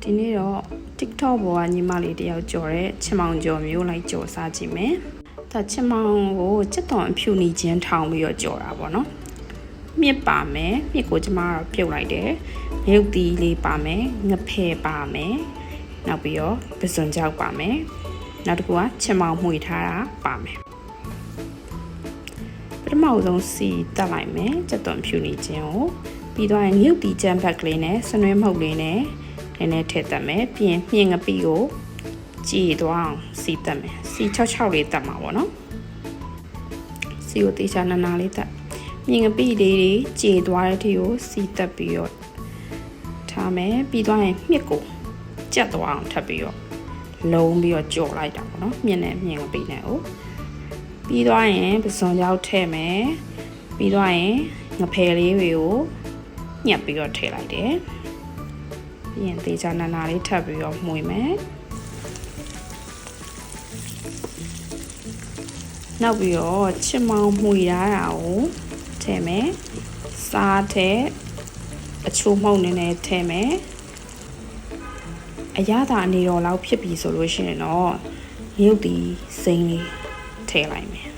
ဒီနေ့တော့ TikTok ပေါ်ကညီမလေးတယောက်ကြော်တဲ့ချင်မောင်ကြော်မျိုးလိုက်ကြော်စားကြည့်မယ်။ဒါချင်မောင်ကိုစက်တော်အဖြူနေချင်းထောင်ပြီးတော့ကြော်တာပေါ့နော်။မြစ်ပါမယ်။မြစ်ကိုကျမကတော့ပြုတ်လိုက်တယ်။မြုပ်သီးလေးပါမယ်။ငဖယ်ပါမယ်။နောက်ပြီးတော့ပစွန်ကြောက်ပါမယ်။နောက်တစ်ခုကချင်မောင်မှွေထားတာပါမယ်။ပထမဆုံးစီတက်လိုက်မယ်။စက်တော်အဖြူနေချင်းကိုပြီးတော့မြုပ်သီးကြမ်းဘက်ကလေးနဲ့ဆွနွဲမဟုတ်လေးနဲ့နည်းနည်းထည့်တက်မယ်ပြီးရင်မြင်ငပိကိုကြည်သွားအောင်စီတက်မယ်စီ66လေးတက်မှာပေါ့နော်စီကိုတေချာနာလေးတက်မြင်ငပိလေးတွေကြည်သွားတဲ့အထိကိုစီတက်ပြီးတော့ထားမယ်ပြီးသွားရင်မြစ်ကိုကြက်သွားအောင်ထပ်ပြီးတော့လုံးပြီးတော့ကြော်လိုက်တာပေါ့နော်မြင်နဲ့မြင်ငပိနဲ့ကိုပြီးသွားရင်ပစွန်ကြောက်ထည့်မယ်ပြီးသွားရင်ငဖယ်လေးတွေကိုညှက်ပြီးတော့ထည့်လိုက်တယ်ပြီးရင်တေချာနာလေးထပ်ပြီးတော့မှုမယ်နောက်ပြီးတော့ချင်မောင်မှုရတာကိုထည့်မယ်စားထည့်အချိုးမှုန့်နည်းနည်းထည့်မယ်အရသာအနေတော်လောက်ဖြစ်ပြီဆိုလို့ရှိရင်တော့မြုပ်ဒီစိမ်းလေးထည့်လိုက်မယ်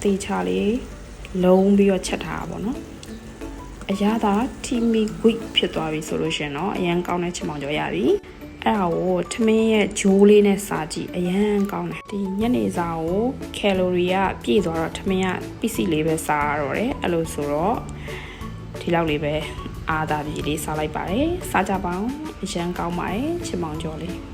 တေချာလေးလုံးပြီးတော့ချက်ထားတာပေါ့နော်အရသာတီမီဂွိဖြစ်သွားပြီဆိုလို့ရှင်တော့အရန်ကောင်းတဲ့ချင်မောင်ကြော်ရပြီအဲ့ဒါကိုထမင်းရဲ့ဂျိုးလေးနဲ့စားကြည့်အရန်ကောင်းတယ်ဒီညနေစာကိုကယ်လိုရီကပြည့်သွားတော့ထမင်းကပစ္စည်းလေးပဲစားရတော့တယ်အဲ့လိုဆိုတော့ဒီလောက်လေးပဲအားသာပြီလေးစားလိုက်ပါတယ်စားကြပါအောင်အရန်ကောင်းပါတယ်ချင်မောင်ကြော်လေး